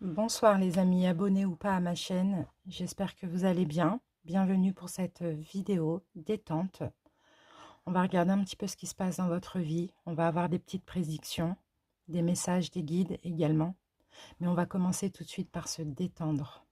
Bonsoir les amis, abonnés ou pas à ma chaîne, j'espère que vous allez bien. Bienvenue pour cette vidéo détente. On va regarder un petit peu ce qui se passe dans votre vie. On va avoir des petites prédictions, des messages, des guides également. Mais on va commencer tout de suite par se détendre.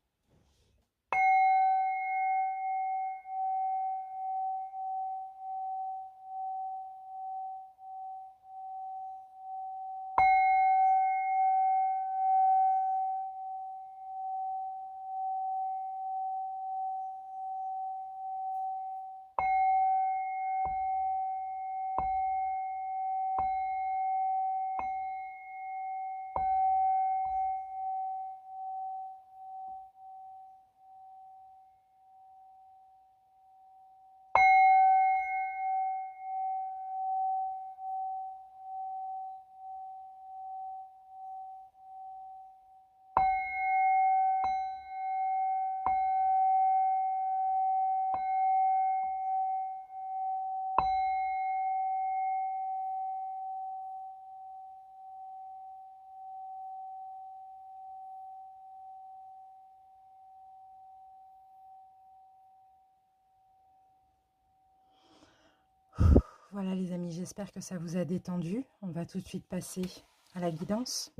Voilà les amis, j'espère que ça vous a détendu. On va tout de suite passer à la guidance.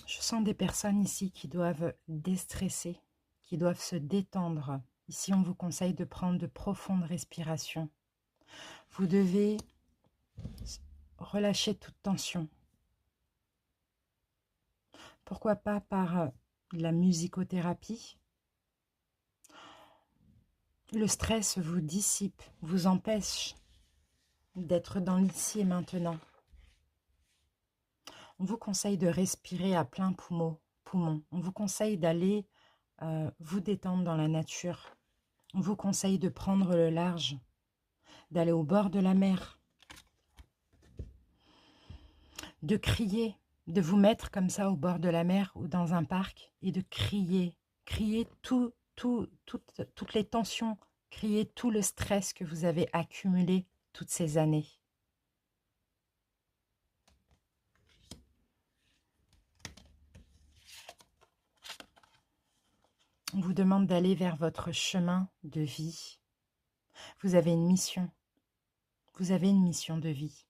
Je sens des personnes ici qui doivent déstresser, qui doivent se détendre. Ici, on vous conseille de prendre de profondes respirations. Vous devez relâcher toute tension. Pourquoi pas par la musicothérapie? Le stress vous dissipe, vous empêche d'être dans l'ici et maintenant. On vous conseille de respirer à plein poumon. On vous conseille d'aller vous détendre dans la nature. On vous conseille de prendre le large, d'aller au bord de la mer, de crier, de vous mettre comme ça au bord de la mer ou dans un parc et de crier. Crier toutes les tensions, crier tout le stress que vous avez accumulé toutes ces années. On vous demande d'aller vers votre chemin de vie. Vous avez une mission. Vous avez une mission de vie.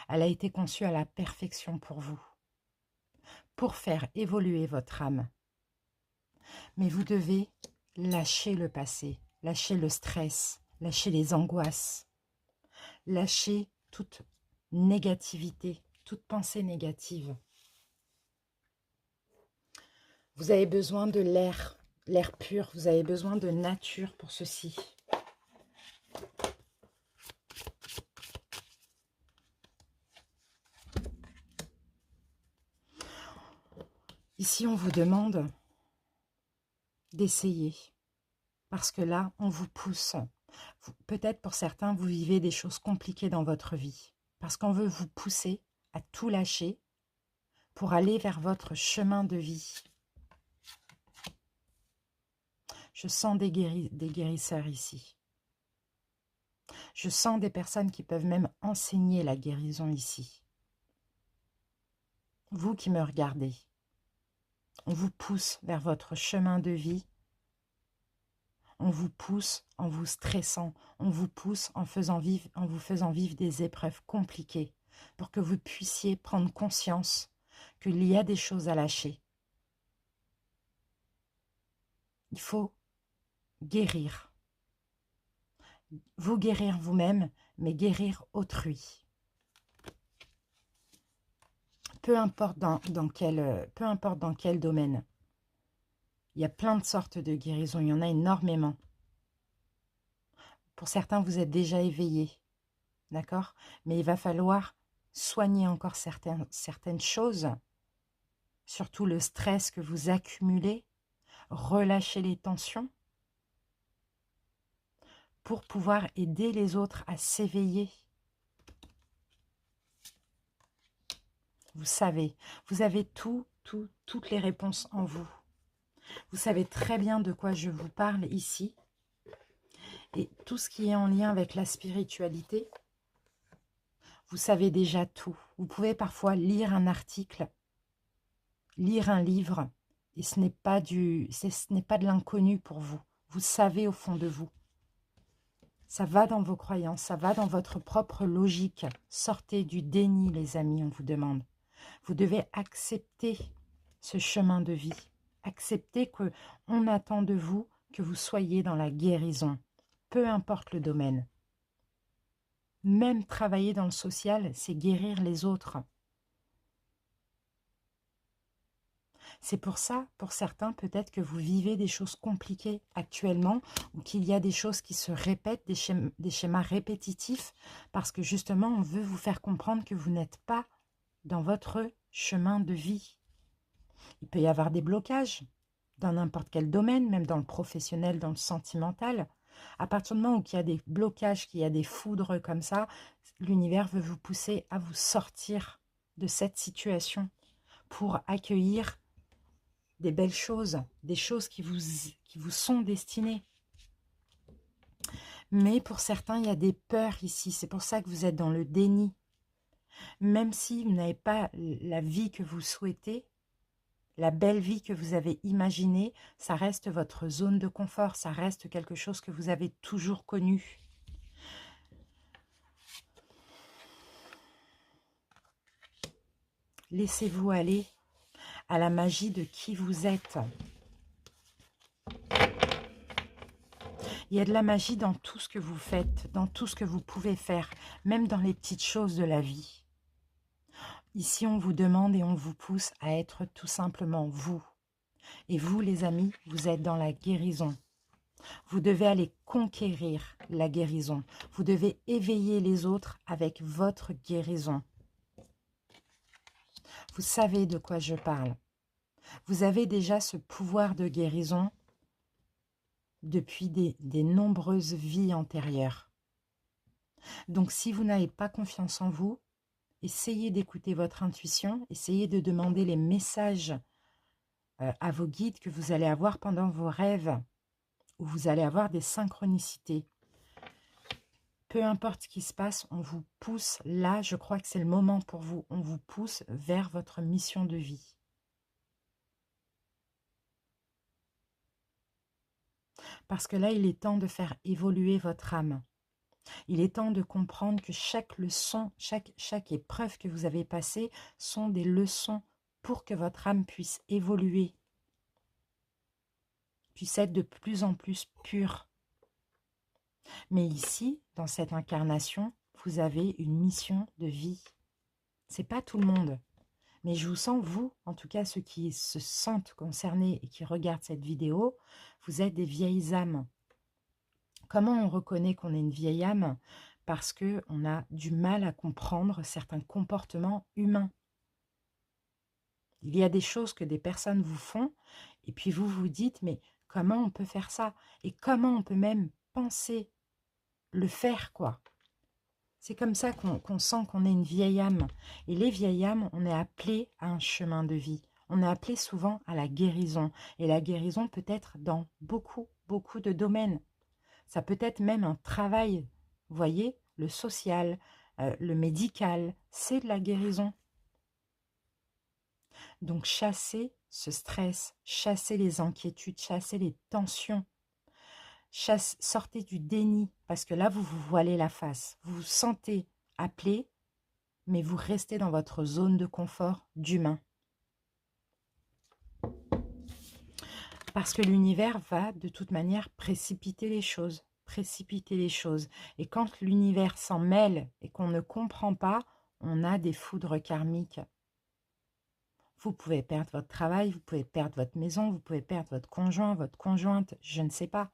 Elle a été conçue à la perfection pour vous, pour faire évoluer votre âme. Mais vous devez lâcher le passé, lâcher le stress, lâcher les angoisses, lâcher toute négativité, toute pensée négative. Vous avez besoin de l'air pur, vous avez besoin de nature pour ceci. Ici, on vous demande d'essayer, parce que là, on vous pousse. Peut-être pour certains, vous vivez des choses compliquées dans votre vie, parce qu'on veut vous pousser à tout lâcher pour aller vers votre chemin de vie. Je sens des guérisseurs ici. Je sens des personnes qui peuvent même enseigner la guérison ici. Vous qui me regardez, on vous pousse vers votre chemin de vie. On vous pousse en vous stressant. On vous pousse en vous faisant vivre des épreuves compliquées pour que vous puissiez prendre conscience qu'il y a des choses à lâcher. Il faut guérir. Vous guérir vous-même, mais guérir autrui. Peu importe dans quel domaine. Il y a plein de sortes de guérisons, il y en a énormément. Pour certains, vous êtes déjà éveillés, d'accord? Mais il va falloir soigner encore certaines choses, surtout le stress que vous accumulez, relâcher les tensions, pour pouvoir aider les autres à s'éveiller. Vous savez, vous avez toutes les réponses en vous. Vous savez très bien de quoi je vous parle ici. Et tout ce qui est en lien avec la spiritualité, vous savez déjà tout. Vous pouvez parfois lire un article, lire un livre, et ce n'est pas de l'inconnu pour vous. Vous savez au fond de vous. Ça va dans vos croyances, ça va dans votre propre logique. Sortez du déni, les amis, on vous demande. Vous devez accepter ce chemin de vie. Accepter qu'on attend de vous que vous soyez dans la guérison, peu importe le domaine. Même travailler dans le social, c'est guérir les autres. C'est pour ça, pour certains, peut-être que vous vivez des choses compliquées actuellement ou qu'il y a des choses qui se répètent, des schémas répétitifs, parce que justement, on veut vous faire comprendre que vous n'êtes pas dans votre chemin de vie. Il peut y avoir des blocages dans n'importe quel domaine, même dans le professionnel, dans le sentimental. À partir du moment où il y a des blocages, qu'il y a des foudres comme ça, l'univers veut vous pousser à vous sortir de cette situation pour accueillir des belles choses, des choses qui vous sont destinées. Mais pour certains, il y a des peurs ici. C'est pour ça que vous êtes dans le déni. Même si vous n'avez pas la vie que vous souhaitez, la belle vie que vous avez imaginée, ça reste votre zone de confort, ça reste quelque chose que vous avez toujours connu. Laissez-vous aller à la magie de qui vous êtes. Il y a de la magie dans tout ce que vous faites, dans tout ce que vous pouvez faire, même dans les petites choses de la vie. Ici, on vous demande et on vous pousse à être tout simplement vous. Et vous, les amis, vous êtes dans la guérison. Vous devez aller conquérir la guérison. Vous devez éveiller les autres avec votre guérison. Vous savez de quoi je parle. Vous avez déjà ce pouvoir de guérison depuis des nombreuses vies antérieures. Donc, si vous n'avez pas confiance en vous, essayez d'écouter votre intuition, essayez de demander les messages à vos guides que vous allez avoir pendant vos rêves, où vous allez avoir des synchronicités. Peu importe ce qui se passe, on vous pousse, là, je crois que c'est le moment pour vous, on vous pousse vers votre mission de vie. Parce que là, il est temps de faire évoluer votre âme. Il est temps de comprendre que chaque leçon, chaque épreuve que vous avez passée sont des leçons pour que votre âme puisse évoluer, puisse être de plus en plus pure. Mais ici, dans cette incarnation, vous avez une mission de vie. C'est pas tout le monde. Mais je vous sens, vous, en tout cas ceux qui se sentent concernés et qui regardent cette vidéo, vous êtes des vieilles âmes. Comment on reconnaît qu'on est une vieille âme? Parce qu'on a du mal à comprendre certains comportements humains. Il y a des choses que des personnes vous font, et puis vous vous dites, mais comment on peut faire ça? Et comment on peut même penser le faire, quoi? C'est comme ça qu'on sent qu'on est une vieille âme. Et les vieilles âmes, on est appelé à un chemin de vie. On est appelé souvent à la guérison. Et la guérison peut être dans beaucoup de domaines. Ça peut être même un travail, vous voyez, le social, le médical, c'est de la guérison. Donc chassez ce stress, chassez les inquiétudes, chassez les tensions. Sortez du déni, parce que là, vous vous voilez la face. Vous vous sentez appelé, mais vous restez dans votre zone de confort d'humain. Parce que l'univers va, de toute manière, précipiter les choses. Précipiter les choses. Et quand l'univers s'en mêle et qu'on ne comprend pas, on a des foudres karmiques. Vous pouvez perdre votre travail, vous pouvez perdre votre maison, vous pouvez perdre votre conjoint, votre conjointe, je ne sais pas.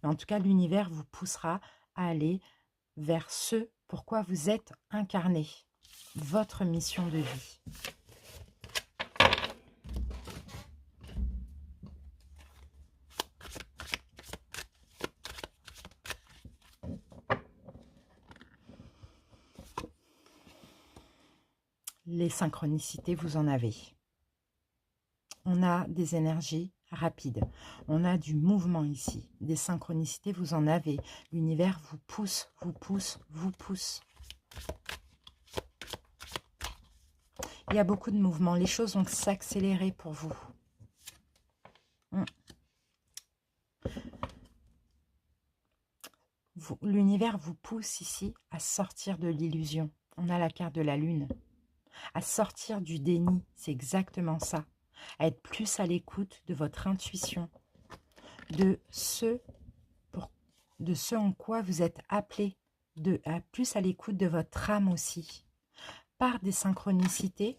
Mais en tout cas, l'univers vous poussera à aller vers ce pourquoi vous êtes incarné, votre mission de vie. les synchronicités, vous en avez. On a des énergies rapides. On a du mouvement ici. Des synchronicités, vous en avez. L'univers vous pousse, vous pousse, vous pousse. Il y a beaucoup de mouvements. Les choses vont s'accélérer pour vous. L'univers vous pousse ici à sortir de l'illusion. On a la carte de la lune. À sortir du déni, c'est exactement ça. À être plus à l'écoute de votre intuition, de ce en quoi vous êtes appelé, plus à l'écoute de votre âme aussi. Par des synchronicités,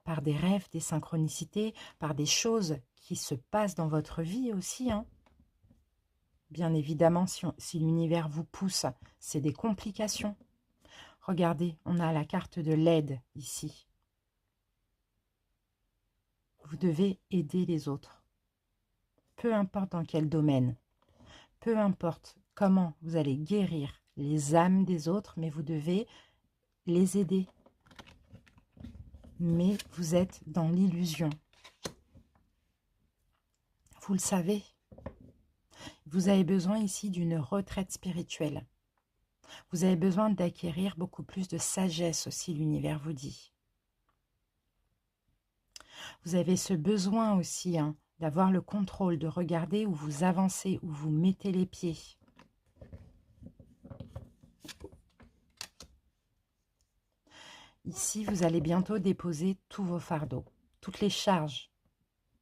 par des rêves, des synchronicités, par des choses qui se passent dans votre vie aussi, hein. Bien évidemment, si l'univers vous pousse, c'est des complications. Regardez, on a la carte de l'aide ici. Vous devez aider les autres. Peu importe dans quel domaine, peu importe comment vous allez guérir les âmes des autres, mais vous devez les aider. Mais vous êtes dans l'illusion. Vous le savez. Vous avez besoin ici d'une retraite spirituelle. Vous avez besoin d'acquérir beaucoup plus de sagesse aussi, l'univers vous dit. Vous avez ce besoin aussi d'avoir le contrôle, de regarder où vous avancez, où vous mettez les pieds. Ici, vous allez bientôt déposer tous vos fardeaux, toutes les charges,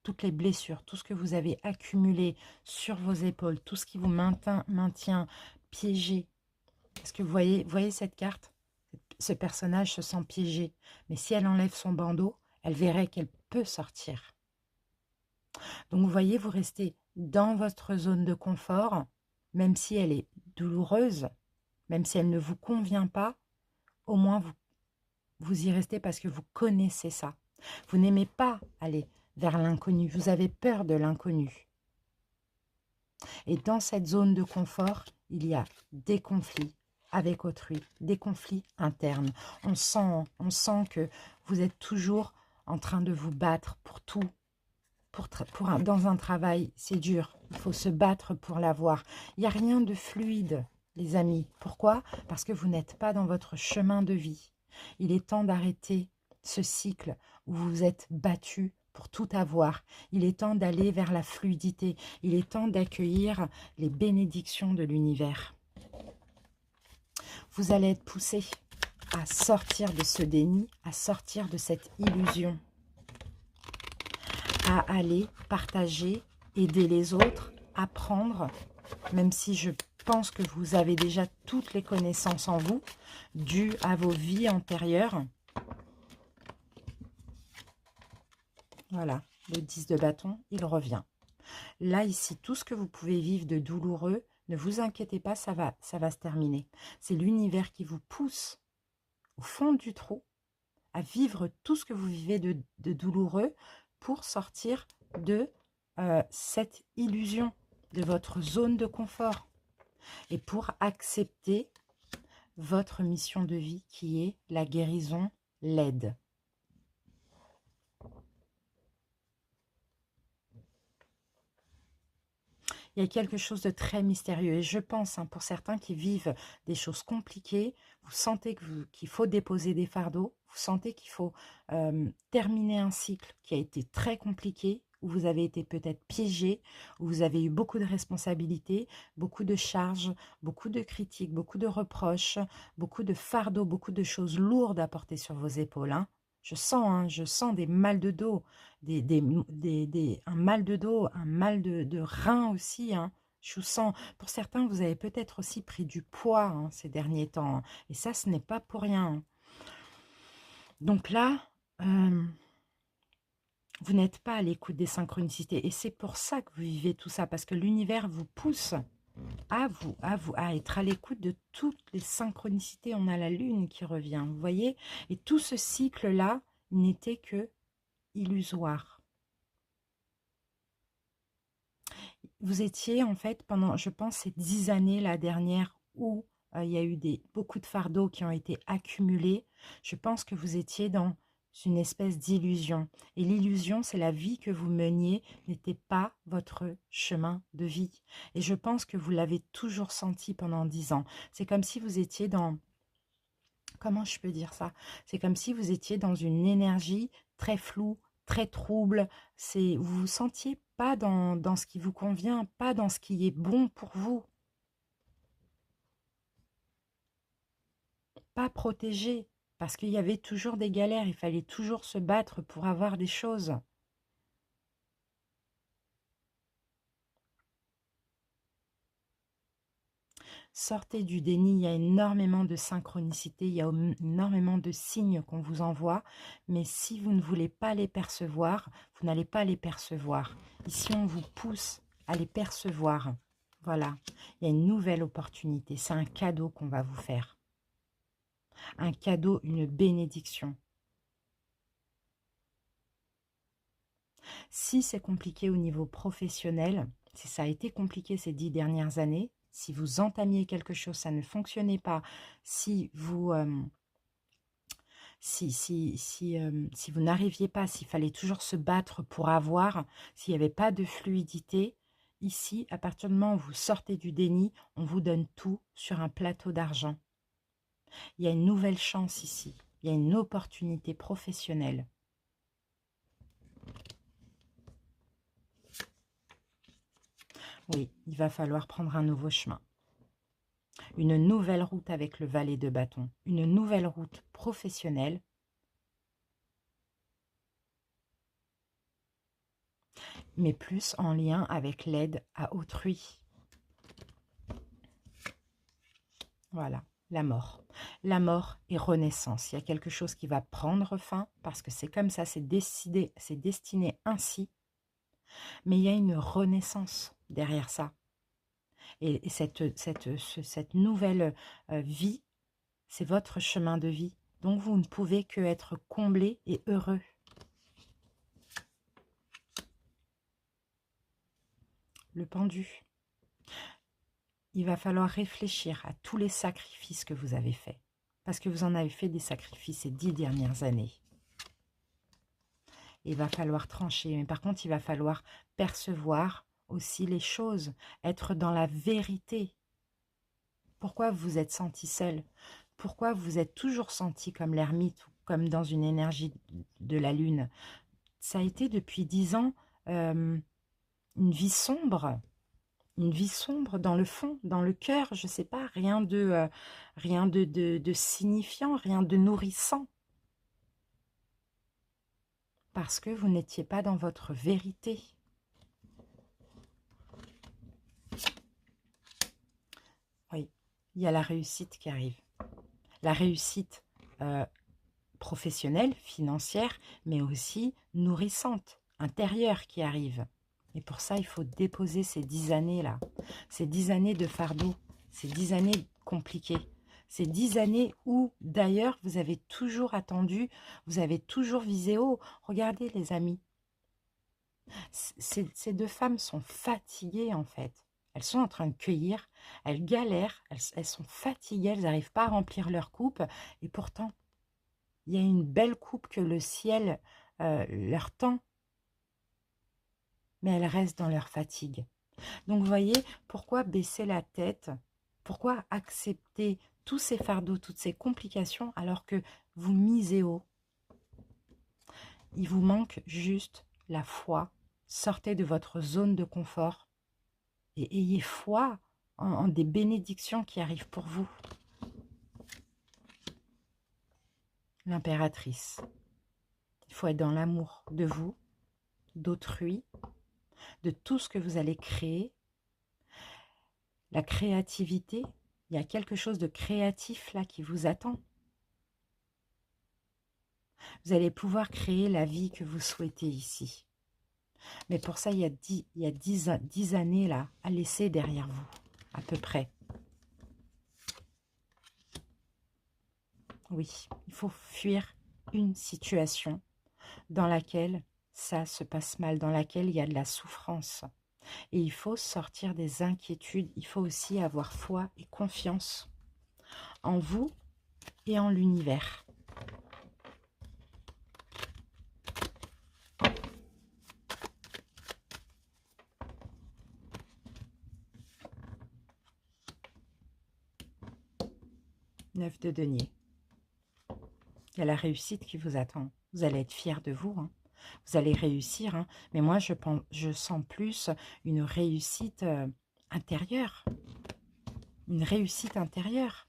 toutes les blessures, tout ce que vous avez accumulé sur vos épaules, tout ce qui vous maintient piégé. Parce que vous voyez cette carte? Ce personnage se sent piégé. Mais si elle enlève son bandeau, elle verrait qu'elle peut sortir. Donc vous voyez, vous restez dans votre zone de confort, même si elle est douloureuse, même si elle ne vous convient pas, au moins vous y restez parce que vous connaissez ça. Vous n'aimez pas aller vers l'inconnu, vous avez peur de l'inconnu. Et dans cette zone de confort, il y a des conflits avec autrui, des conflits internes. On sent que vous êtes toujours en train de vous battre pour tout. Dans un travail, c'est dur. Il faut se battre pour l'avoir. Il n'y a rien de fluide, les amis. Pourquoi? Parce que vous n'êtes pas dans votre chemin de vie. Il est temps d'arrêter ce cycle où vous vous êtes battu pour tout avoir. Il est temps d'aller vers la fluidité. Il est temps d'accueillir les bénédictions de l'univers. Vous allez être poussé à sortir de ce déni, à sortir de cette illusion, à aller partager, aider les autres, apprendre, même si je pense que vous avez déjà toutes les connaissances en vous, dues à vos vies antérieures. Voilà, le 10 de bâton, il revient. Là, ici, tout ce que vous pouvez vivre de douloureux, ne vous inquiétez pas, ça va se terminer. C'est l'univers qui vous pousse au fond du trou à vivre tout ce que vous vivez de douloureux pour sortir de cette illusion, de votre zone de confort et pour accepter votre mission de vie qui est la guérison, l'aide. Il y a quelque chose de très mystérieux et je pense, pour certains qui vivent des choses compliquées, vous sentez qu'il faut déposer des fardeaux, vous sentez qu'il faut terminer un cycle qui a été très compliqué, où vous avez été peut-être piégé, où vous avez eu beaucoup de responsabilités, beaucoup de charges, beaucoup de critiques, beaucoup de reproches, beaucoup de fardeaux, beaucoup de choses lourdes à porter sur vos épaules. Je sens des mal de dos, un mal de dos, un mal de rein aussi. Je vous sens, pour certains, vous avez peut-être aussi pris du poids ces derniers temps. Et ça, ce n'est pas pour rien. Donc là, vous n'êtes pas à l'écoute des synchronicités. Et c'est pour ça que vous vivez tout ça, parce que l'univers vous pousse à être à l'écoute de toutes les synchronicités. On a la lune qui revient, vous voyez? Et tout ce cycle-là n'était que illusoire. Vous étiez en fait pendant, je pense, ces 10 années la dernière où il y a eu beaucoup de fardeaux qui ont été accumulés. Je pense que vous étiez dans une espèce d'illusion. Et l'illusion, c'est la vie que vous meniez n'était pas votre chemin de vie. Et je pense que vous l'avez toujours senti pendant 10 ans. C'est comme si vous étiez dans... Comment je peux dire ça? C'est comme si vous étiez dans une énergie très floue, très trouble. Vous vous sentiez pas dans ce qui vous convient, pas dans ce qui est bon pour vous. Pas protégé, parce qu'il y avait toujours des galères, il fallait toujours se battre pour avoir des choses. Sortez du déni, il y a énormément de synchronicité, il y a énormément de signes qu'on vous envoie, mais si vous ne voulez pas les percevoir, vous n'allez pas les percevoir. Ici, on vous pousse à les percevoir. Voilà, il y a une nouvelle opportunité, c'est un cadeau qu'on va vous faire. Un cadeau, une bénédiction. Si c'est compliqué au niveau professionnel, si ça a été compliqué ces 10 dernières années, si vous entamiez quelque chose, ça ne fonctionnait pas, si vous si vous n'arriviez pas, s'il fallait toujours se battre pour avoir, s'il n'y avait pas de fluidité, ici, à partir du moment où vous sortez du déni, on vous donne tout sur un plateau d'argent. Il y a une nouvelle chance ici, il y a une opportunité professionnelle. Oui, il va falloir prendre un nouveau chemin. Une nouvelle route avec le valet de bâton. Une nouvelle route professionnelle. Mais plus en lien avec l'aide à autrui. Voilà, la mort. La mort et renaissance. Il y a quelque chose qui va prendre fin parce que c'est comme ça, c'est décidé, c'est destiné ainsi. Mais il y a une renaissance derrière ça. Et cette nouvelle vie, c'est votre chemin de vie. Donc vous ne pouvez que être comblé et heureux. Le pendu. Il va falloir réfléchir à tous les sacrifices que vous avez faits. Parce que vous en avez fait des sacrifices ces 10 dernières années. Il va falloir trancher. Mais par contre, il va falloir percevoir aussi les choses. Être dans la vérité. Pourquoi vous vous êtes senti seul? Pourquoi vous vous êtes toujours senti comme l'ermite ou comme dans une énergie de la lune? Ça a été depuis 10 ans une vie sombre. Une vie sombre dans le fond, dans le cœur, je ne sais pas, rien de signifiant, rien de nourrissant. Parce que vous n'étiez pas dans votre vérité. Oui, il y a la réussite qui arrive. La réussite professionnelle, financière, mais aussi nourrissante, intérieure qui arrive. Et pour ça, il faut déposer ces 10 années-là. Ces 10 années de fardeau, ces 10 années compliquées. Ces 10 années où, d'ailleurs, vous avez toujours attendu, vous avez toujours visé haut. Regardez, les amis. Ces deux femmes sont fatiguées, en fait. Elles sont en train de cueillir, elles galèrent, elles sont fatiguées, elles n'arrivent pas à remplir leur coupe. Et pourtant, il y a une belle coupe que le ciel leur tend. Mais elles restent dans leur fatigue. Donc, vous voyez, pourquoi baisser la tête? Pourquoi accepter tous ces fardeaux, toutes ces complications, alors que vous misez haut? Il vous manque juste la foi. Sortez de votre zone de confort et ayez foi en des bénédictions qui arrivent pour vous. L'impératrice. Il faut être dans l'amour de vous, d'autrui, de tout ce que vous allez créer. La créativité, il y a quelque chose de créatif là qui vous attend. Vous allez pouvoir créer la vie que vous souhaitez ici. Mais pour ça, il y a 10 années là à laisser derrière vous, à peu près. Oui, il faut fuir une situation dans laquelle ça se passe mal, dans laquelle il y a de la souffrance. Et il faut sortir des inquiétudes, il faut aussi avoir foi et confiance. en vous et en l'univers. Neuf de denier. Il y a la réussite qui vous attend. Vous allez être fiers de vous. Hein. Vous allez réussir. Hein. Mais moi, je sens plus une réussite intérieure. Une réussite intérieure.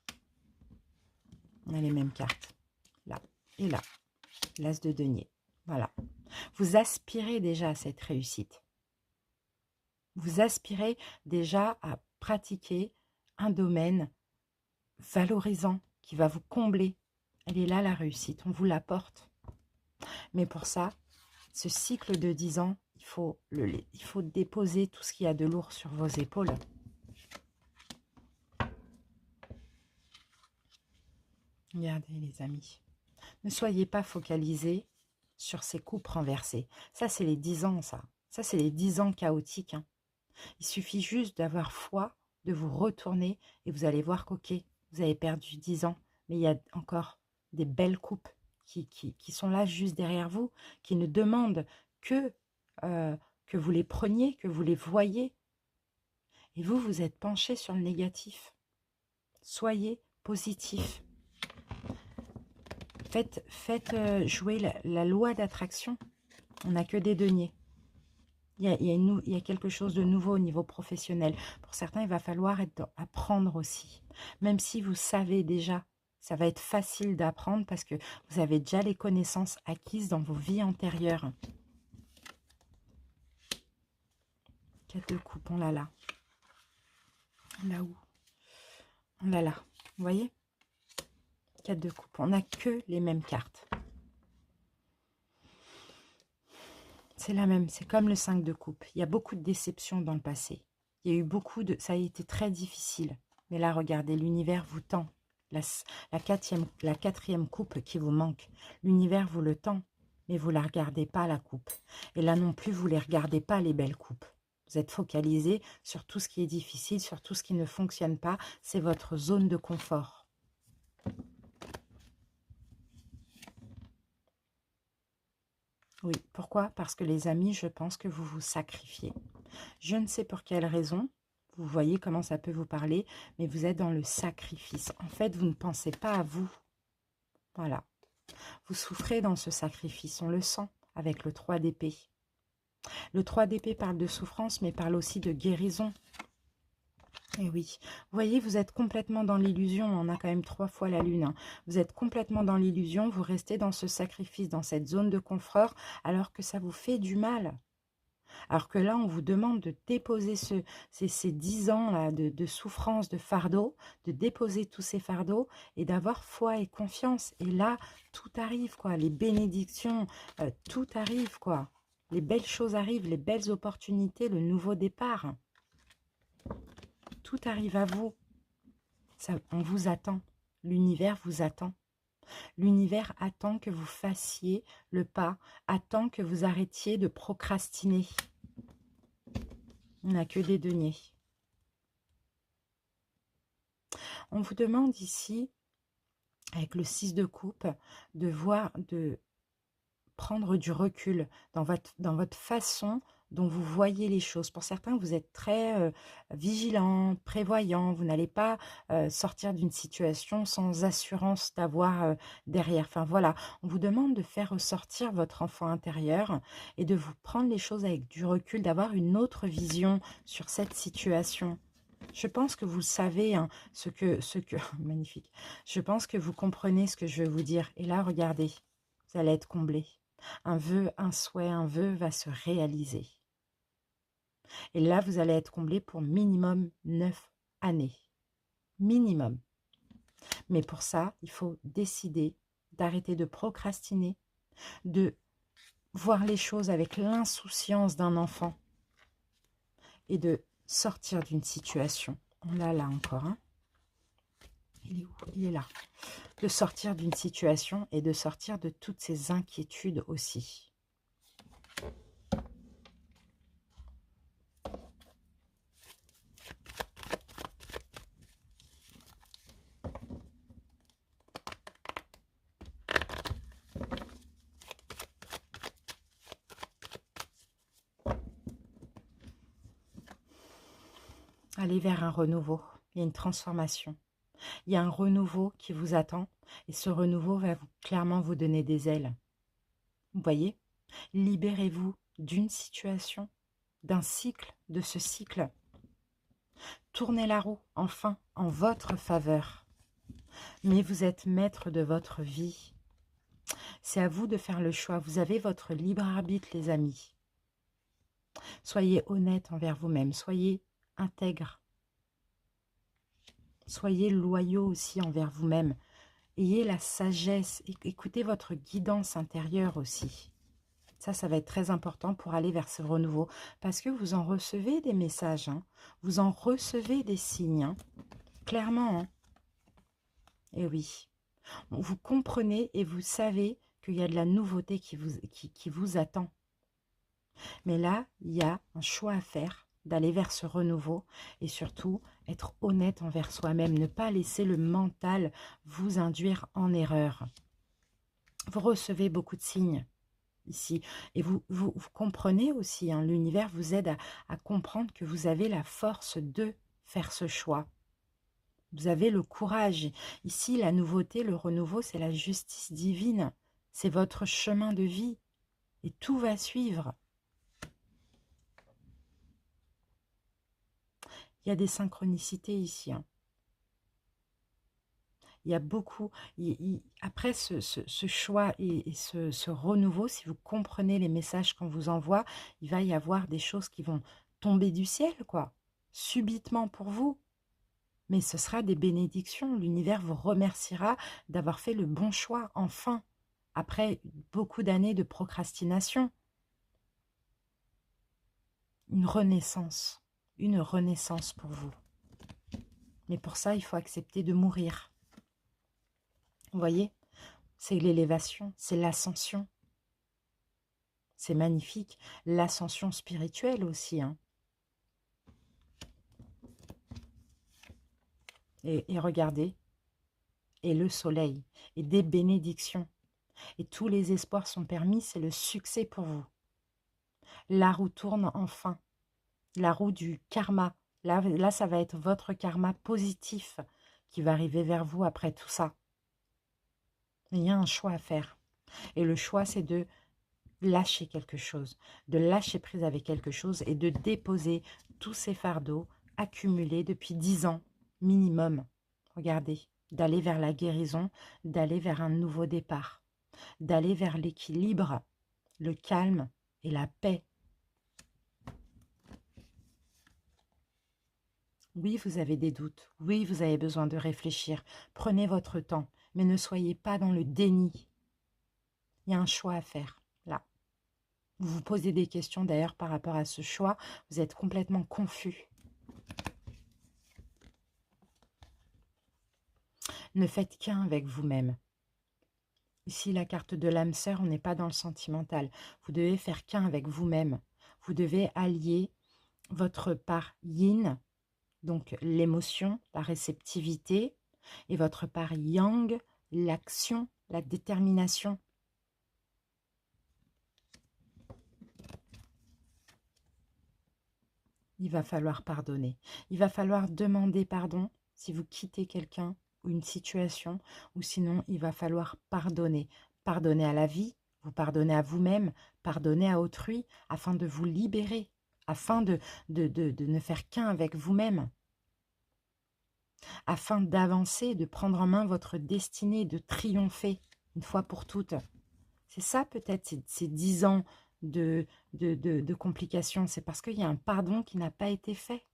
On a les mêmes cartes. Là et là. L'as de denier. Voilà. Vous aspirez déjà à cette réussite. Vous aspirez déjà à pratiquer un domaine valorisant qui va vous combler. Elle est là la réussite, on vous l'apporte. Mais pour ça, ce cycle de 10 ans, il faut déposer tout ce qu'il y a de lourd sur vos épaules. Regardez les amis, ne soyez pas focalisés sur ces coupes renversées. Ça c'est les 10 ans ça. Ça c'est les 10 ans chaotiques. Hein. Il suffit juste d'avoir foi, de vous retourner et vous allez voir qu'ok, vous avez perdu 10 ans. Mais il y a encore des belles coupes qui sont là juste derrière vous, qui ne demandent que vous les preniez, que vous les voyez. Et vous, vous êtes penché sur le négatif. Soyez positif. Faites jouer la loi d'attraction. On n'a que des deniers. Il y a quelque chose de nouveau au niveau professionnel. Pour certains, il va falloir apprendre aussi. Même si vous savez déjà, ça va être facile d'apprendre parce que vous avez déjà les connaissances acquises dans vos vies antérieures. 4 de coupe, on l'a là. Là où on l'a là. Vous voyez 4 de coupe. On n'a que les mêmes cartes. C'est la même, c'est comme le 5 de coupe. Il y a beaucoup de déceptions dans le passé. Il y a eu ça a été très difficile. Mais là, regardez, l'univers vous tend. La quatrième coupe qui vous manque. L'univers vous le tend, mais vous ne la regardez pas, la coupe. Et là non plus, vous ne les regardez pas, les belles coupes. Vous êtes focalisé sur tout ce qui est difficile, sur tout ce qui ne fonctionne pas. C'est votre zone de confort. Oui, pourquoi? Parce que les amis, je pense que vous vous sacrifiez. Je ne sais pour quelle raison, vous voyez comment ça peut vous parler, mais vous êtes dans le sacrifice. En fait, vous ne pensez pas à vous. Voilà. Vous souffrez dans ce sacrifice, on le sent avec le 3 d'épée. Le 3 d'épée parle de souffrance, mais parle aussi de guérison. Et oui, vous voyez, vous êtes complètement dans l'illusion, on a quand même 3 fois la lune. Hein. Vous êtes complètement dans l'illusion, vous restez dans ce sacrifice, dans cette zone de confort, alors que ça vous fait du mal. Alors que là, on vous demande de déposer ces 10 ans là, de souffrance, de fardeau, de déposer tous ces fardeaux et d'avoir foi et confiance. Et là, tout arrive, quoi. Les bénédictions, tout arrive, quoi. Les belles choses arrivent, les belles opportunités, le nouveau départ. Tout arrive à vous. Ça, on vous attend. L'univers vous attend. L'univers attend que vous fassiez le pas, attend que vous arrêtiez de procrastiner. On n'a que des deniers. On vous demande ici, avec le 6 de coupe, de prendre du recul dans votre façon dont vous voyez les choses. Pour certains, vous êtes très vigilant, prévoyant. Vous n'allez pas sortir d'une situation sans assurance d'avoir derrière. Enfin voilà, on vous demande de faire ressortir votre enfant intérieur et de vous prendre les choses avec du recul, d'avoir une autre vision sur cette situation. Je pense que vous savez hein, ce que magnifique. Je pense que vous comprenez ce que je veux vous dire. Et là, regardez, vous allez être comblé. Un vœu, un souhait, un vœu va se réaliser. Et là, vous allez être comblé pour minimum 9 années. Minimum. Mais pour ça, il faut décider d'arrêter de procrastiner, de voir les choses avec l'insouciance d'un enfant et de sortir d'une situation. On l'a là encore. Hein. Il est où? Il est là. De sortir d'une situation et de sortir de toutes ces inquiétudes aussi. Allez vers un renouveau. Il y a une transformation. Il y a un renouveau qui vous attend. Et ce renouveau va clairement vous donner des ailes. Vous voyez? Libérez-vous d'une situation, d'un cycle, de ce cycle. Tournez la roue, enfin, en votre faveur. Mais vous êtes maître de votre vie. C'est à vous de faire le choix. Vous avez votre libre arbitre, les amis. Soyez honnête envers vous-même. Soyez intègre. Soyez loyaux aussi envers vous-même. Ayez la sagesse. Écoutez votre guidance intérieure aussi. Ça va être très important pour aller vers ce renouveau. Parce que vous en recevez des messages. Hein. Vous en recevez des signes. Hein. Clairement. Hein. Et oui. Vous comprenez et vous savez qu'il y a de la nouveauté qui vous attend. Mais là, il y a un choix à faire, d'aller vers ce renouveau et surtout être honnête envers soi-même, ne pas laisser le mental vous induire en erreur. Vous recevez beaucoup de signes ici et vous comprenez aussi, hein, l'univers vous aide à comprendre que vous avez la force de faire ce choix. Vous avez le courage. Ici, la nouveauté, le renouveau, c'est la justice divine. C'est votre chemin de vie et tout va suivre. Il y a des synchronicités ici. Hein. Il y a beaucoup... après ce choix et ce renouveau, si vous comprenez les messages qu'on vous envoie, il va y avoir des choses qui vont tomber du ciel, quoi. Subitement pour vous. Mais ce sera des bénédictions. L'univers vous remerciera d'avoir fait le bon choix, enfin, après beaucoup d'années de procrastination. Une renaissance pour vous. Mais pour ça, il faut accepter de mourir. Vous voyez, c'est l'élévation, c'est l'ascension. C'est magnifique. L'ascension spirituelle aussi. Hein. Et regardez, et le soleil, et des bénédictions. Et tous les espoirs sont permis, c'est le succès pour vous. La roue tourne enfin. La roue du karma. Là, ça va être votre karma positif qui va arriver vers vous après tout ça. Il y a un choix à faire. Et le choix, c'est de lâcher quelque chose, de lâcher prise avec quelque chose et de déposer tous ces fardeaux accumulés depuis 10 ans minimum. Regardez, d'aller vers la guérison, d'aller vers un nouveau départ, d'aller vers l'équilibre, le calme et la paix. Oui, vous avez des doutes. Oui, vous avez besoin de réfléchir. Prenez votre temps, mais ne soyez pas dans le déni. Il y a un choix à faire, là. Vous vous posez des questions d'ailleurs par rapport à ce choix. Vous êtes complètement confus. Ne faites qu'un avec vous-même. Ici, la carte de l'âme sœur, on n'est pas dans le sentimental. Vous devez faire qu'un avec vous-même. Vous devez allier votre part yin, donc l'émotion, la réceptivité, et votre part yang, l'action, la détermination. Il va falloir pardonner. Il va falloir demander pardon si vous quittez quelqu'un ou une situation, ou sinon il va falloir pardonner. Pardonner à la vie, vous pardonnez à vous-même, pardonner à autrui, afin de vous libérer, afin de ne faire qu'un avec vous-même, afin d'avancer, de prendre en main votre destinée, de triompher une fois pour toutes. C'est ça peut-être, ces 10 ans de complications, c'est parce qu'il y a un pardon qui n'a pas été fait.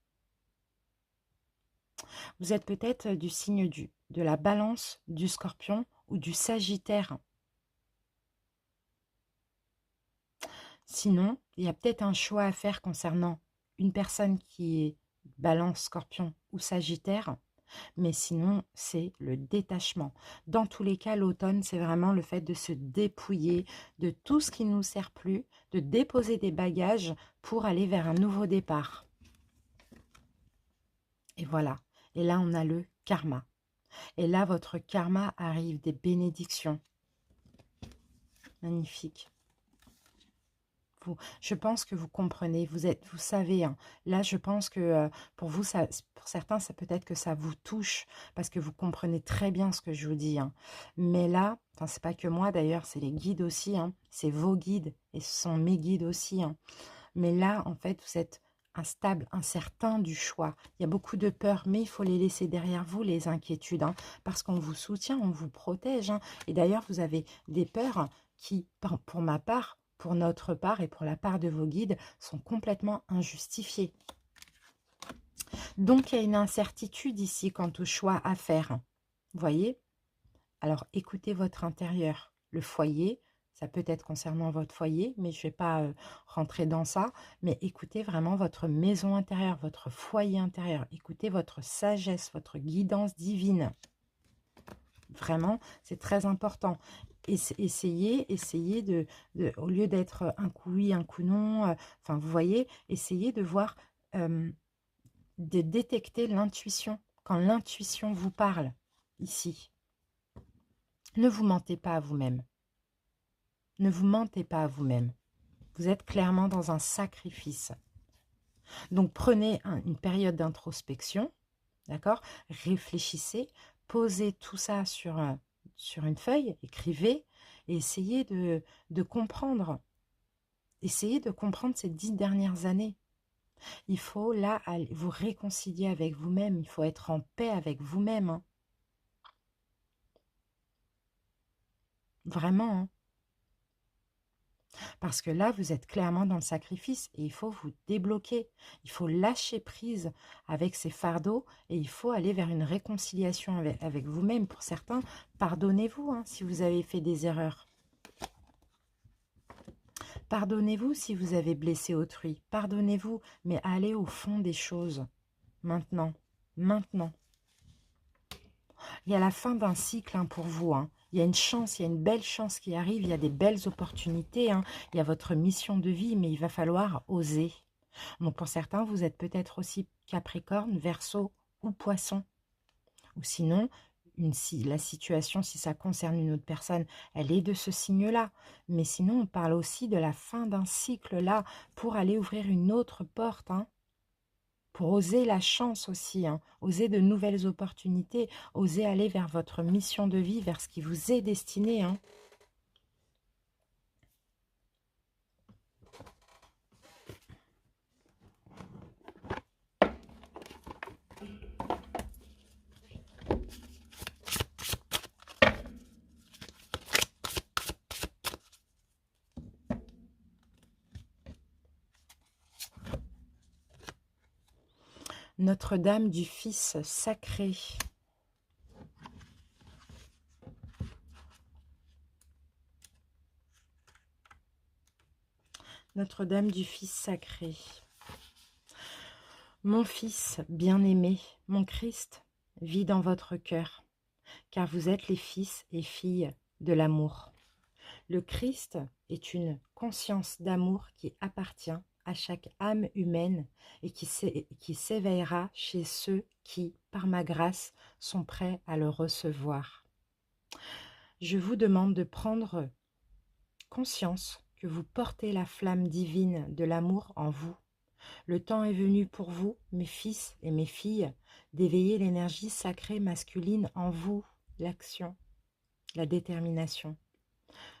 Vous êtes peut-être du signe de la balance, du scorpion ou du sagittaire. Sinon, il y a peut-être un choix à faire concernant une personne qui est balance, scorpion ou sagittaire. Mais sinon, c'est le détachement. Dans tous les cas, l'automne, c'est vraiment le fait de se dépouiller de tout ce qui ne nous sert plus, de déposer des bagages pour aller vers un nouveau départ. Et voilà. Et là, on a le karma. Et là, votre karma arrive des bénédictions. Magnifique. je pense que vous comprenez, vous savez, hein. Là, je pense que pour vous, pour certains, ça peut-être que ça vous touche parce que vous comprenez très bien ce que je vous dis, hein. Mais là, enfin, c'est pas que moi d'ailleurs, c'est les guides aussi, hein. C'est vos guides et ce sont mes guides aussi, hein. Mais là, en fait, vous êtes instable, incertain du choix. Il y a beaucoup de peurs, mais il faut les laisser derrière vous, les inquiétudes, hein, parce qu'on vous soutient, on vous protège, hein. Et d'ailleurs, vous avez des peurs qui, pour ma part, pour notre part et pour la part de vos guides, sont complètement injustifiées. Donc, il y a une incertitude ici quant au choix à faire. Vous voyez? Alors, écoutez votre intérieur, le foyer. Ça peut être concernant votre foyer, mais je ne vais pas rentrer dans ça. Mais écoutez vraiment votre maison intérieure, votre foyer intérieur. Écoutez votre sagesse, votre guidance divine. Vraiment, c'est très important. Essayez au lieu d'être un coup oui, un coup non, enfin, vous voyez, essayez de voir, de détecter l'intuition. Quand l'intuition vous parle, ici, ne vous mentez pas à vous-même. Ne vous mentez pas à vous-même. Vous êtes clairement dans un sacrifice. Donc, prenez une période d'introspection, d'accord? Réfléchissez, posez tout ça sur une feuille, écrivez et essayez de comprendre. Essayez de comprendre ces 10 dernières années. Il faut là vous réconcilier avec vous-même. Il faut être en paix avec vous-même, hein. Vraiment, hein. Parce que là, vous êtes clairement dans le sacrifice et il faut vous débloquer. Il faut lâcher prise avec ces fardeaux et il faut aller vers une réconciliation avec vous-même. Pour certains, pardonnez-vous, hein, si vous avez fait des erreurs. Pardonnez-vous si vous avez blessé autrui. Pardonnez-vous, mais allez au fond des choses. Maintenant. Maintenant. Il y a la fin d'un cycle, hein, pour vous, hein. Il y a une chance, il y a une belle chance qui arrive, il y a des belles opportunités, hein. Il y a votre mission de vie, mais il va falloir oser. Donc pour certains, vous êtes peut-être aussi Capricorne, Verseau ou Poisson. Ou sinon, si la situation, si ça concerne une autre personne, elle est de ce signe-là. Mais sinon, on parle aussi de la fin d'un cycle là pour aller ouvrir une autre porte, hein. Pour oser la chance aussi, hein, oser de nouvelles opportunités, oser aller vers votre mission de vie, vers ce qui vous est destiné, hein. Notre-Dame du Fils sacré. Notre-Dame du Fils sacré. Mon Fils bien-aimé, mon Christ, vit dans votre cœur, car vous êtes les fils et filles de l'amour. Le Christ est une conscience d'amour qui appartient à chaque âme humaine et qui s'éveillera chez ceux qui, par ma grâce, sont prêts à le recevoir. Je vous demande de prendre conscience que vous portez la flamme divine de l'amour en vous. Le temps est venu pour vous, mes fils et mes filles, d'éveiller l'énergie sacrée masculine en vous, l'action, la détermination.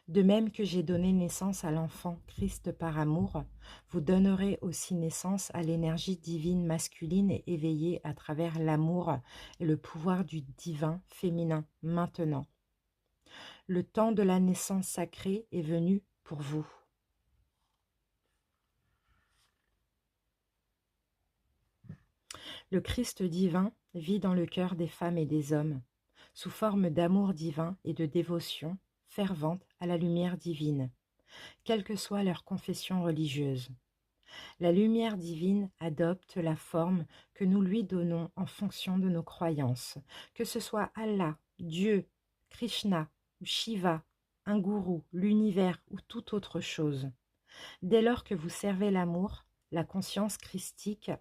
De même que j'ai donné naissance à l'enfant Christ par amour, vous donnerez aussi naissance à l'énergie divine masculine et éveillée à travers l'amour et le pouvoir du divin féminin maintenant. Le temps de la naissance sacrée est venu pour vous. Le Christ divin vit dans le cœur des femmes et des hommes, sous forme d'amour divin et de dévotion fervente à la lumière divine, quelle que soit leur confession religieuse. La lumière divine adopte la forme que nous lui donnons en fonction de nos croyances, que ce soit Allah, Dieu, Krishna ou Shiva, un gourou, l'univers ou toute autre chose. Dès lors que vous servez l'amour, la conscience christique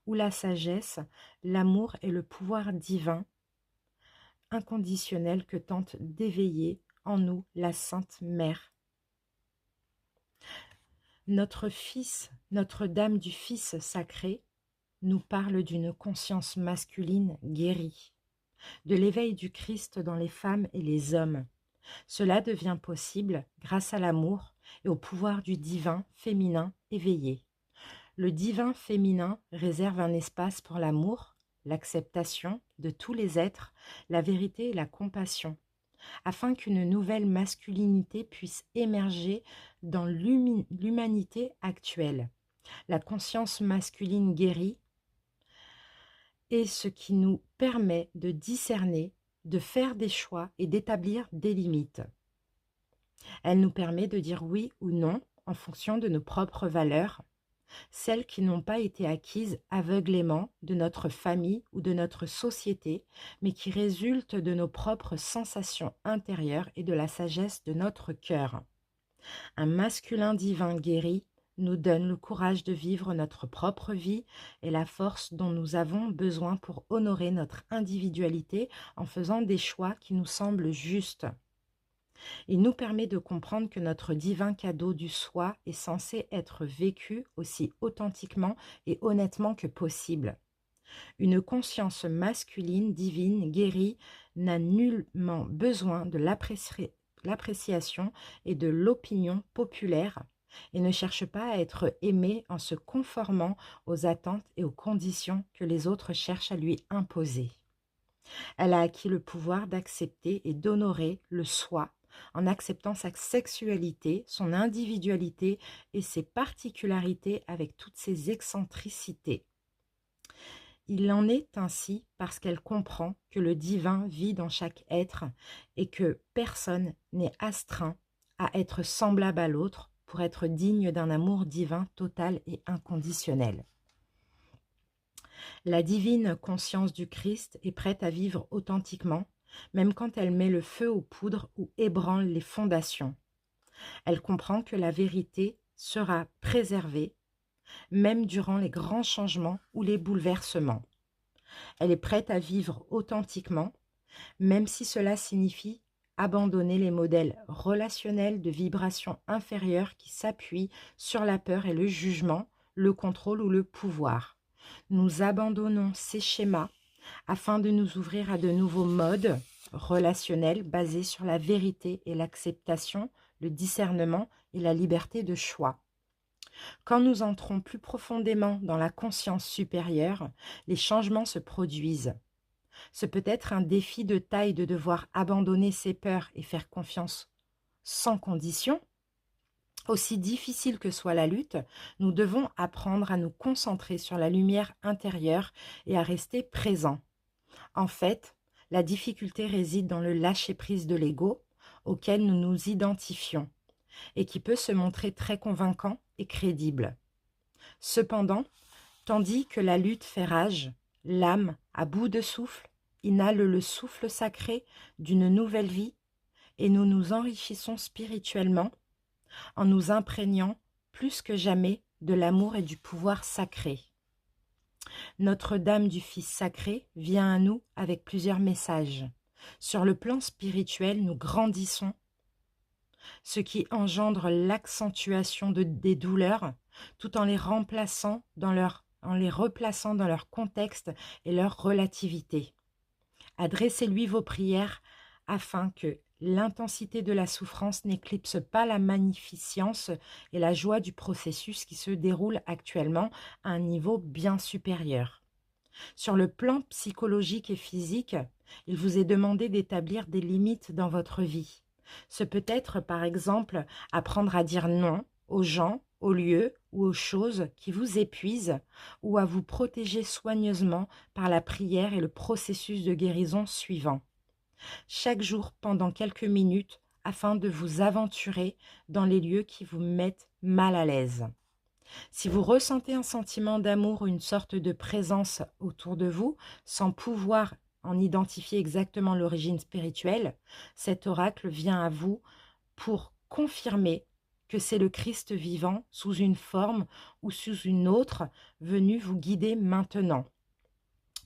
ou la sagesse, l'amour est le pouvoir divin inconditionnel que tente d'éveiller en nous la Sainte Mère. Notre Fils, notre Dame du Fils sacré, nous parle d'une conscience masculine guérie, de l'éveil du Christ dans les femmes et les hommes. Cela devient possible grâce à l'amour et au pouvoir du divin féminin éveillé. Le divin féminin réserve un espace pour l'amour, l'acceptation de tous les êtres, la vérité et la compassion, afin qu'une nouvelle masculinité puisse émerger dans l'humanité actuelle. La conscience masculine guérie est ce qui nous permet de discerner, de faire des choix et d'établir des limites. Elle nous permet de dire oui ou non en fonction de nos propres valeurs, celles qui n'ont pas été acquises aveuglément de notre famille ou de notre société, mais qui résultent de nos propres sensations intérieures et de la sagesse de notre cœur. Un masculin divin guéri nous donne le courage de vivre notre propre vie et la force dont nous avons besoin pour honorer notre individualité en faisant des choix qui nous semblent justes. Il nous permet de comprendre que notre divin cadeau du soi est censé être vécu aussi authentiquement et honnêtement que possible. Une conscience masculine, divine, guérie, n'a nullement besoin de l'appréciation et de l'opinion populaire et ne cherche pas à être aimée en se conformant aux attentes et aux conditions que les autres cherchent à lui imposer. Elle a acquis le pouvoir d'accepter et d'honorer le soi en acceptant sa sexualité, son individualité et ses particularités avec toutes ses excentricités. Il en est ainsi parce qu'elle comprend que le divin vit dans chaque être et que personne n'est astreint à être semblable à l'autre pour être digne d'un amour divin total et inconditionnel. La divine conscience du Christ est prête à vivre authentiquement, même quand elle met le feu aux poudres ou ébranle les fondations. Elle comprend que la vérité sera préservée, même durant les grands changements ou les bouleversements. Elle est prête à vivre authentiquement, même si cela signifie abandonner les modèles relationnels de vibration inférieure qui s'appuient sur la peur et le jugement, le contrôle ou le pouvoir. Nous abandonnons ces schémas afin de nous ouvrir à de nouveaux modes relationnels basés sur la vérité et l'acceptation, le discernement et la liberté de choix. Quand nous entrons plus profondément dans la conscience supérieure, les changements se produisent. Ce peut être un défi de taille de devoir abandonner ses peurs et faire confiance sans condition. Aussi difficile que soit la lutte, nous devons apprendre à nous concentrer sur la lumière intérieure et à rester présents. En fait, la difficulté réside dans le lâcher-prise de l'ego auquel nous nous identifions et qui peut se montrer très convaincant et crédible. Cependant, tandis que la lutte fait rage, l'âme, à bout de souffle, inhale le souffle sacré d'une nouvelle vie et nous nous enrichissons spirituellement en nous imprégnant plus que jamais de l'amour et du pouvoir sacré. Notre-Dame du Fils sacré vient à nous avec plusieurs messages. Sur le plan spirituel, nous grandissons, ce qui engendre l'accentuation des douleurs, tout en les replaçant dans leur contexte et leur relativité. Adressez-lui vos prières afin que l'intensité de la souffrance n'éclipse pas la magnificence et la joie du processus qui se déroule actuellement à un niveau bien supérieur. Sur le plan psychologique et physique, il vous est demandé d'établir des limites dans votre vie. Ce peut être, par exemple, apprendre à dire non aux gens, aux lieux ou aux choses qui vous épuisent ou à vous protéger soigneusement par la prière et le processus de guérison suivant. Chaque jour pendant quelques minutes afin de vous aventurer dans les lieux qui vous mettent mal à l'aise. Si vous ressentez un sentiment d'amour ou une sorte de présence autour de vous, sans pouvoir en identifier exactement l'origine spirituelle, cet oracle vient à vous pour confirmer que c'est le Christ vivant sous une forme ou sous une autre venu vous guider maintenant.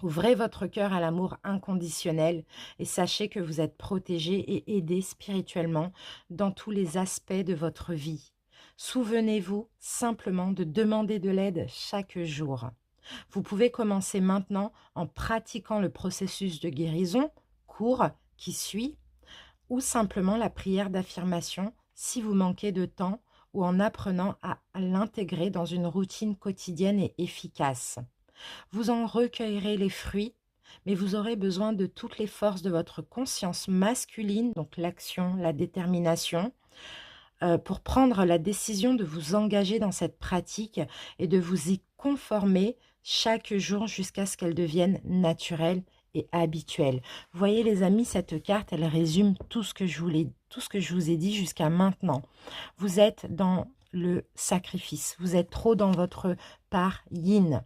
Ouvrez votre cœur à l'amour inconditionnel et sachez que vous êtes protégé et aidé spirituellement dans tous les aspects de votre vie. Souvenez-vous simplement de demander de l'aide chaque jour. Vous pouvez commencer maintenant en pratiquant le processus de guérison court qui suit ou simplement la prière d'affirmation si vous manquez de temps ou en apprenant à l'intégrer dans une routine quotidienne et efficace. Vous en recueillerez les fruits, mais vous aurez besoin de toutes les forces de votre conscience masculine, donc l'action, la détermination, pour prendre la décision de vous engager dans cette pratique et de vous y conformer chaque jour jusqu'à ce qu'elle devienne naturelle et habituelle. Vous voyez les amis, cette carte, elle résume tout ce que je vous ai dit jusqu'à maintenant. Vous êtes dans le sacrifice, vous êtes trop dans votre part yin.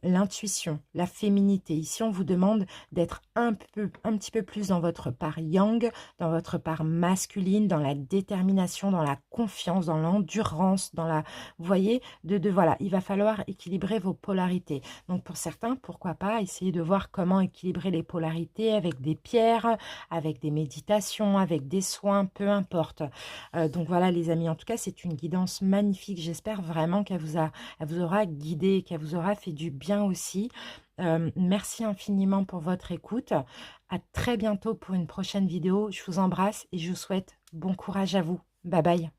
L'intuition, la féminité. Ici, on vous demande d'être un petit peu plus dans votre part yang, dans votre part masculine, dans la détermination, dans la confiance, dans l'endurance, dans la... Vous voyez, voilà, il va falloir équilibrer vos polarités. Donc, pour certains, pourquoi pas essayer de voir comment équilibrer les polarités avec des pierres, avec des méditations, avec des soins, peu importe. Donc, voilà, les amis, en tout cas, c'est une guidance magnifique. J'espère vraiment qu'elle vous aura guidé, qu'elle vous aura fait du bien aussi. Merci infiniment pour votre écoute. À très bientôt pour une prochaine vidéo. Je vous embrasse et je vous souhaite bon courage à vous. Bye bye.